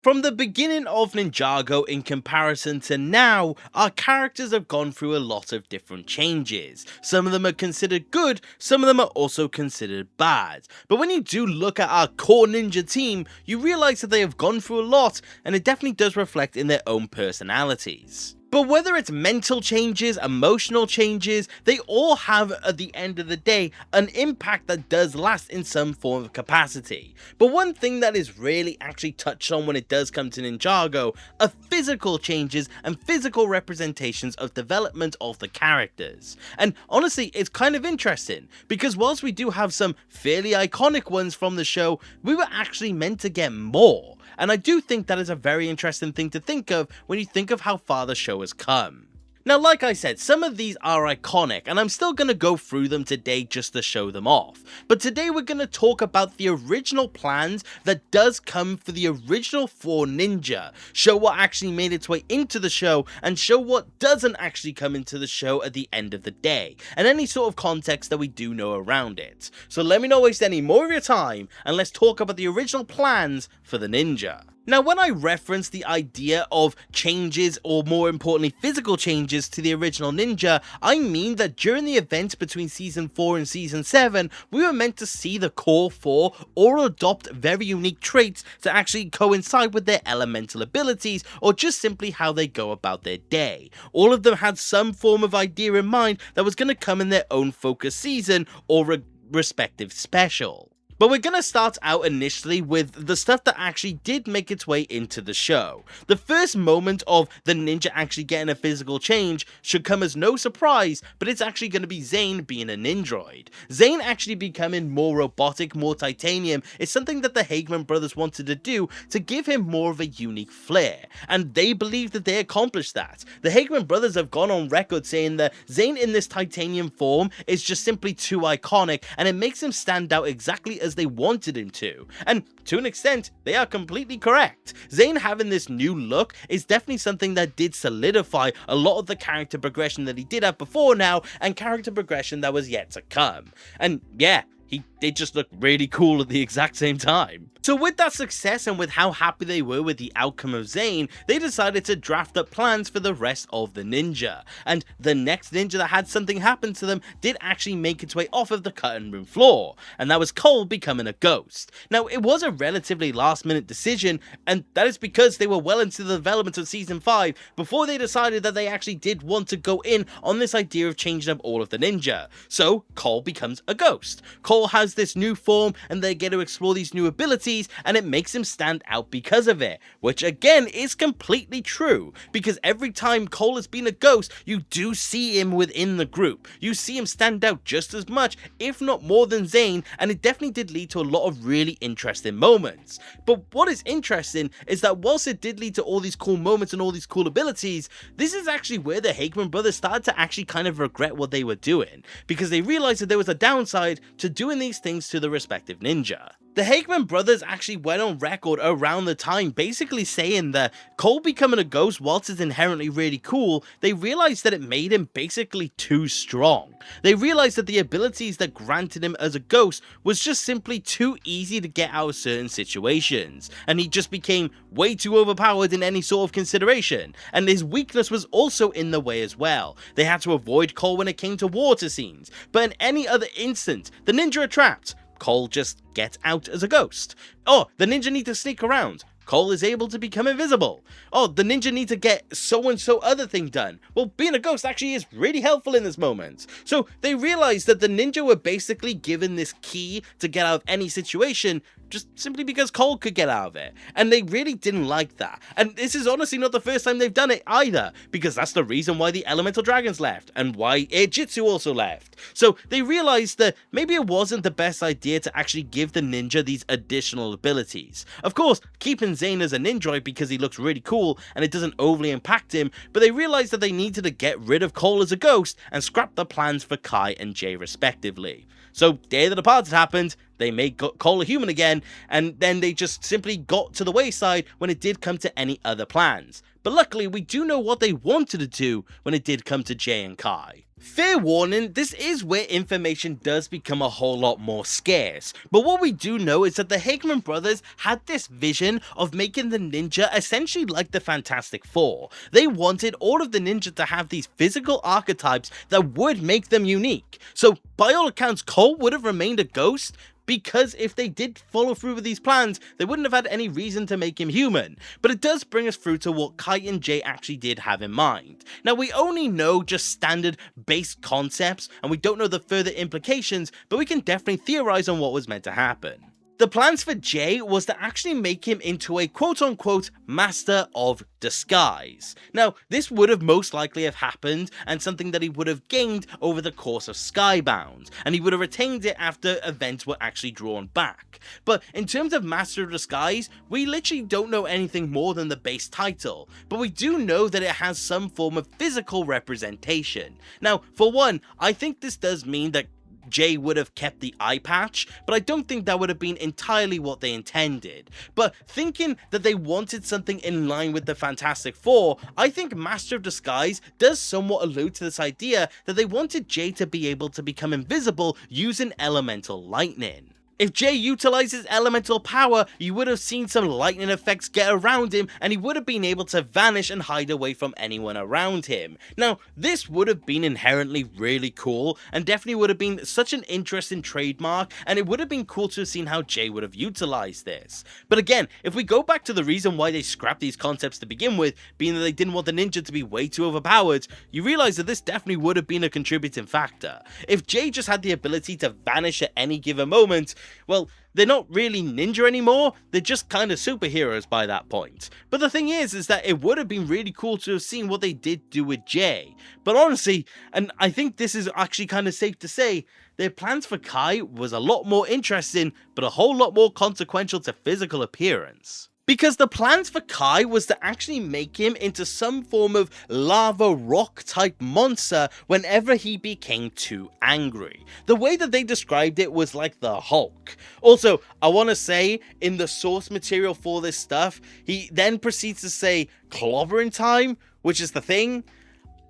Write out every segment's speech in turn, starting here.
From the beginning of Ninjago in comparison to now, our characters have gone through a lot of different changes. Some of them are considered good, some of them are also considered bad. But when you do look at our core ninja team, you realise that they have gone through a lot, and it definitely does reflect in their own personalities. But whether it's mental changes, emotional changes, they all have, at the end of the day, an impact that does last in some form of capacity. But one thing that is really actually touched on when it does come to Ninjago are physical changes and physical representations of development of the characters. And honestly, it's kind of interesting, because whilst we do have some fairly iconic ones from the show, we were actually meant to get more. And I do think that is a very interesting thing to think of when you think of how far the show has come. Now, like I said, some of these are iconic, and I'm still going to go through them today just to show them off. But today we're going to talk about the original plans that does come for the original 4 Ninja, show what actually made its way into the show, and show what doesn't actually come into the show at the end of the day, and any sort of context that we do know around it. So let me not waste any more of your time, and let's talk about the original plans for the Ninja. Now, when I reference the idea of changes, or more importantly physical changes to the original Ninja, I mean that during the events between Season 4 and Season 7, we were meant to see the core 4 all adopt very unique traits to actually coincide with their elemental abilities, or just simply how they go about their day. All of them had some form of idea in mind that was going to come in their own focus season or respective special. But we're going to start out initially with the stuff that actually did make its way into the show. The first moment of the ninja actually getting a physical change should come as no surprise, but it's actually going to be Zane being a Nindroid. Zane actually becoming more robotic, more titanium is something that the Hageman brothers wanted to do to give him more of a unique flair, and they believe that they accomplished that. The Hageman brothers have gone on record saying that Zane in this titanium form is just simply too iconic, and it makes him stand out exactly as they wanted him to. And to an extent, they are completely correct. Zane having this new look is definitely something that did solidify a lot of the character progression that he did have before now, and character progression that was yet to come. And yeah, he did just look really cool at the exact same time. So with that success, and with how happy they were with the outcome of Zane, they decided to draft up plans for the rest of the ninja. And the next ninja that had something happen to them did actually make its way off of the cutting room floor, and that was Cole becoming a ghost. Now, it was a relatively last minute decision, and that is because they were well into the development of Season 5 before they decided that they actually did want to go in on this idea of changing up all of the ninja. So Cole becomes a ghost. Cole has this new form, and they get to explore these new abilities, and it makes him stand out because of it, which again is completely true, because every time Cole has been a ghost, you do see him within the group. You see him stand out just as much, if not more than Zane, and it definitely did lead to a lot of really interesting moments. But what is interesting is that whilst it did lead to all these cool moments and all these cool abilities, this is actually where the Hageman brothers started to actually kind of regret what they were doing, because they realized that there was a downside to doing these things to the respective ninja. The Hageman brothers actually went on record around the time basically saying that Cole becoming a ghost, whilst it's inherently really cool, they realized that it made him basically too strong. They realized that the abilities that granted him as a ghost was just simply too easy to get out of certain situations, and he just became way too overpowered in any sort of consideration, and his weakness was also in the way as well. They had to avoid Cole when it came to water scenes, but in any other instance, the ninja are trapped. Cole just gets out as a ghost. Oh, the ninja need to sneak around. Cole is able to become invisible. Oh, the ninja need to get so-and-so other thing done. Well, being a ghost actually is really helpful in this moment. So they realized that the ninja were basically given this key to get out of any situation, just simply because Cole could get out of it. And they really didn't like that. And this is honestly not the first time they've done it either, because that's the reason why the Elemental Dragons left, and why Air Jitsu also left. So they realized that maybe it wasn't the best idea to actually give the ninja these additional abilities. Of course, keeping Zane as a Nindroid because he looks really cool and it doesn't overly impact him, but they realized that they needed to get rid of Cole as a ghost and scrap the plans for Kai and Jay respectively. So Day of the Departed happened, they made Cole a human again, and then they just simply got to the wayside when it did come to any other plans. But luckily, we do know what they wanted to do when it did come to Jay and Kai. Fair warning, this is where information does become a whole lot more scarce, but what we do know is that the Hickman brothers had this vision of making the ninja essentially like the Fantastic Four. They wanted all of the ninja to have these physical archetypes that would make them unique. So by all accounts, Cole would have remained a ghost, because if they did follow through with these plans, they wouldn't have had any reason to make him human. But it does bring us through to what Kai and Jay actually did have in mind. Now, we only know just standard base concepts, and we don't know the further implications, but we can definitely theorize on what was meant to happen. The plans for Jay was to actually make him into a quote-unquote master of disguise. Now, this would have most likely have happened and something that he would have gained over the course of Skybound, and he would have retained it after events were actually drawn back. But in terms of Master of Disguise, we literally don't know anything more than the base title, but we do know that it has some form of physical representation. Now, for one, I think this does mean that Jay would have kept the eye patch, but I don't think that would have been entirely what they intended. But thinking that they wanted something in line with the Fantastic Four, I think Master of Disguise does somewhat allude to this idea that they wanted Jay to be able to become invisible using elemental lightning. If Jay utilizes elemental power, you would have seen some lightning effects get around him, and he would have been able to vanish and hide away from anyone around him. Now, this would have been inherently really cool, and definitely would have been such an interesting trademark, and it would have been cool to have seen how Jay would have utilized this. But again, if we go back to the reason why they scrapped these concepts to begin with, being that they didn't want the ninja to be way too overpowered, you realize that this definitely would have been a contributing factor. If Jay just had the ability to vanish at any given moment, well, they're not really ninja anymore, they're just kind of superheroes by that point. But the thing is that it would have been really cool to have seen what they did do with Jay. But honestly, and I think this is actually kind of safe to say, their plans for Kai was a lot more interesting, but a whole lot more consequential to physical appearance. Because the plans for Kai was to actually make him into some form of lava rock type monster whenever he became too angry. The way that they described it was like the Hulk. Also, I want to say, in the source material for this stuff, he then proceeds to say clobbering time, which is the thing.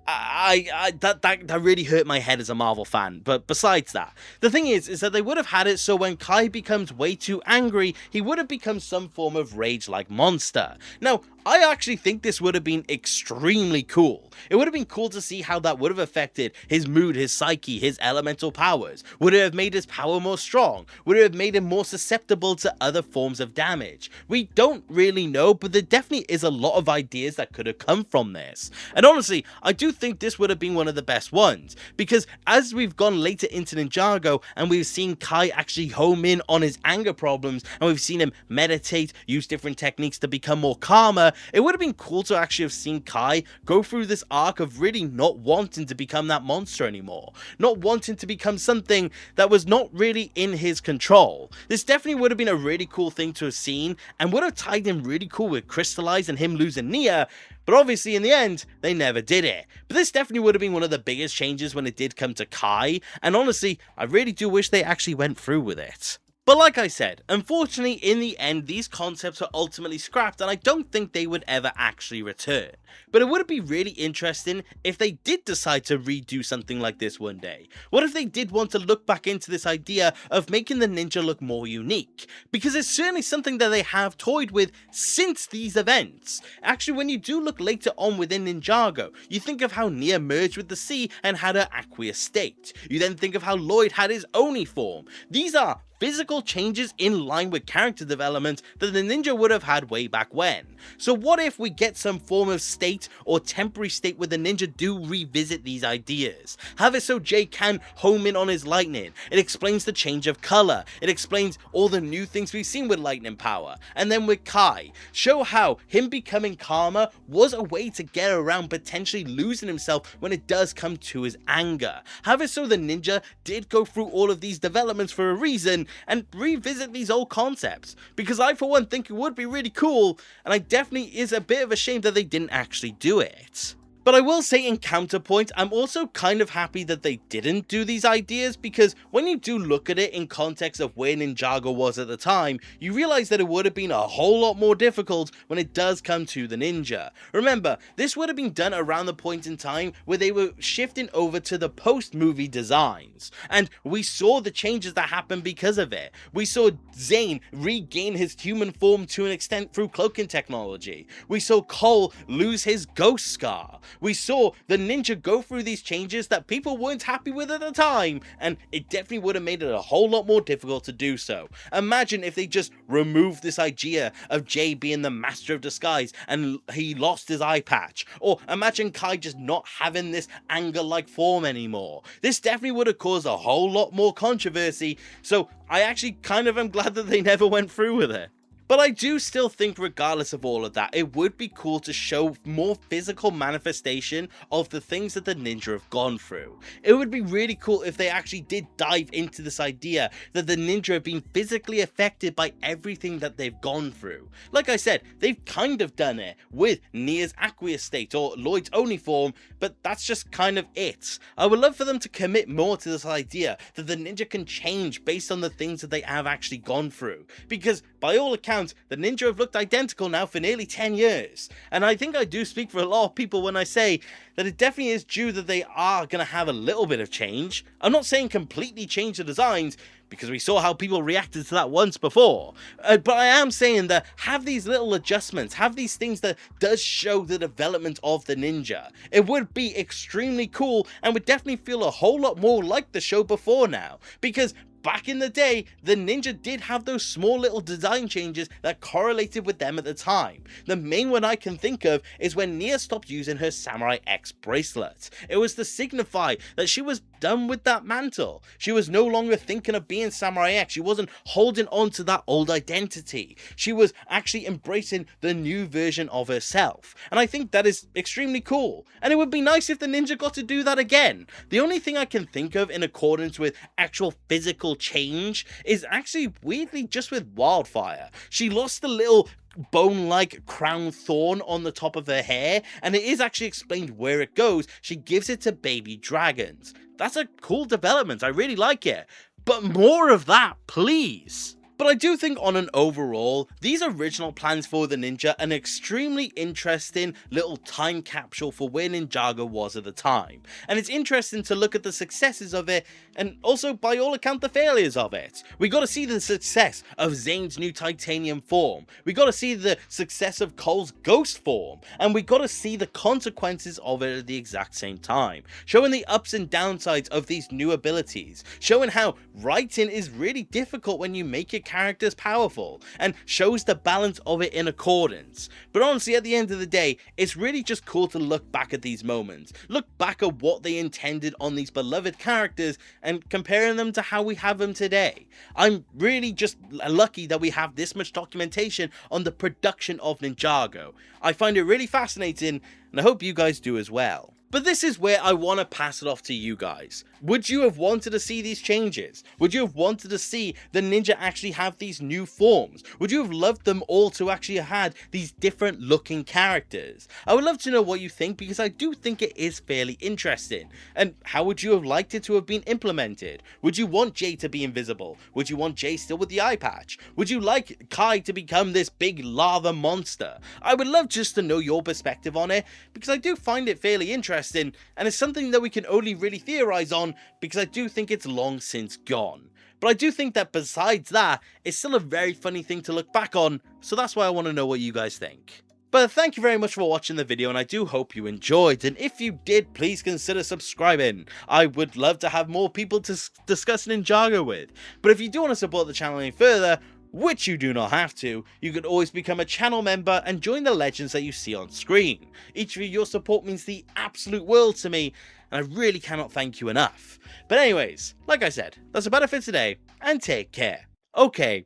That really hurt my head as a Marvel fan, but besides that, the thing is that they would have had it so when Kai becomes way too angry, he would have become some form of rage-like monster. Now, I actually think this would have been extremely cool. It would have been cool to see how that would have affected his mood, his psyche, his elemental powers. Would it have made his power more strong? Would it have made him more susceptible to other forms of damage? We don't really know, but there definitely is a lot of ideas that could have come from this. And honestly, I do think this would have been one of the best ones, because as we've gone later into Ninjago and we've seen Kai actually home in on his anger problems, and we've seen him meditate, use different techniques to become more calmer, it would have been cool to actually have seen Kai go through this arc of really not wanting to become that monster anymore, not wanting to become something that was not really in his control. This definitely would have been a really cool thing to have seen, and would have tied in really cool with Crystallize and him losing Nia, but obviously in the end, they never did it. But this definitely would have been one of the biggest changes when it did come to Kai, and honestly, I really do wish they actually went through with it. But like I said, unfortunately in the end these concepts were ultimately scrapped, and I don't think they would ever actually return. But it would be really interesting if they did decide to redo something like this one day. What if they did want to look back into this idea of making the ninja look more unique? Because it's certainly something that they have toyed with since these events. Actually, when you do look later on within Ninjago, you think of how Nia merged with the sea and had her aqueous state. You then think of how Lloyd had his Oni form. These are physical changes in line with character development that the ninja would have had way back when. So what if we get some form of state or temporary state where the ninja do revisit these ideas? Have it so Jay can home in on his lightning. It explains the change of color. It explains all the new things we've seen with lightning power. And then with Kai, show how him becoming calmer was a way to get around potentially losing himself when it does come to his anger. Have it so the ninja did go through all of these developments for a reason, and revisit these old concepts, because I for one think it would be really cool, and I definitely is a bit of a shame that they didn't actually do it. But I will say in counterpoint, I'm also kind of happy that they didn't do these ideas, because when you do look at it in context of where Ninjago was at the time, you realize that it would have been a whole lot more difficult when it does come to the ninja. Remember, this would have been done around the point in time where they were shifting over to the post-movie designs, and we saw the changes that happened because of it. We saw Zane regain his human form to an extent through cloaking technology. We saw Cole lose his ghost scar. We saw the ninja go through these changes that people weren't happy with at the time, and it definitely would have made it a whole lot more difficult to do so. Imagine if they just removed this idea of Jay being the master of disguise and he lost his eye patch, or imagine Kai just not having this anger-like form anymore. This definitely would have caused a whole lot more controversy, so I actually kind of am glad that they never went through with it. But I do still think, regardless of all of that, it would be cool to show more physical manifestation of the things that the ninja have gone through. It would be really cool if they actually did dive into this idea that the ninja have been physically affected by everything that they've gone through. Like I said, they've kind of done it with Nia's aqueous state or Lloyd's Oni form, but that's just kind of it. I would love for them to commit more to this idea that the ninja can change based on the things that they have actually gone through, because by all accounts, the ninja have looked identical now for nearly 10 years, and I think I do speak for a lot of people when I say that it definitely is due that they are going to have a little bit of change. I'm not saying completely change the designs, because we saw how people reacted to that once before, but I am saying that have these little adjustments, have these things that does show the development of the ninja. It would be extremely cool and would definitely feel a whole lot more like the show before now, because back in the day, the ninja did have those small little design changes that correlated with them at the time. The main one I can think of is when Nia stopped using her Samurai X bracelet. It was to signify that she was done with that mantle. She was no longer thinking of being Samurai X. She wasn't holding on to that old identity. She was actually embracing the new version of herself. And I think that is extremely cool. And it would be nice if the ninja got to do that again. The only thing I can think of in accordance with actual physical change is actually weirdly just with Wildfire. She lost the little bone-like crown thorn on the top of her hair, and it is actually explained where it goes. She gives it to baby dragons. That's a cool development. I really like it. But more of that, please. But I do think on an overall, these original plans for the ninja an extremely interesting little time capsule for where Ninjago was at the time. And it's interesting to look at the successes of it, and also by all account the failures of it. We got to see the success of Zane's new titanium form. We got to see the success of Cole's ghost form. And we got to see the consequences of it at the exact same time. Showing the ups and downsides of these new abilities. Showing how writing is really difficult when you make your characters powerful, and shows the balance of it in accordance. But honestly, at the end of the day, it's really just cool to look back at these moments, look back at what they intended on these beloved characters and comparing them to how we have them today. I'm really just lucky that we have this much documentation on the production of Ninjago. I find it really fascinating, and I hope you guys do as well. But this is where I want to pass it off to you guys. Would you have wanted to see these changes? Would you have wanted to see the ninja actually have these new forms? Would you have loved them all to actually have had these different looking characters? I would love to know what you think, because I do think it is fairly interesting. And how would you have liked it to have been implemented? Would you want Jay to be invisible? Would you want Jay still with the eye patch? Would you like Kai to become this big lava monster? I would love just to know your perspective on it, because I do find it fairly interesting. And it's something that we can only really theorize on, because I do think it's long since gone. But I do think that besides that, it's still a very funny thing to look back on, so that's why I want to know what you guys think. But thank you very much for watching the video, and I do hope you enjoyed, and if you did, please consider subscribing. I would love to have more people to discuss Ninjago with. But if you do want to support the channel any further, which you do not have to, you can always become a channel member and join the legends that you see on screen. Each of your support means the absolute world to me, and I really cannot thank you enough. But anyways, like I said, that's about it for today, and take care. Okay,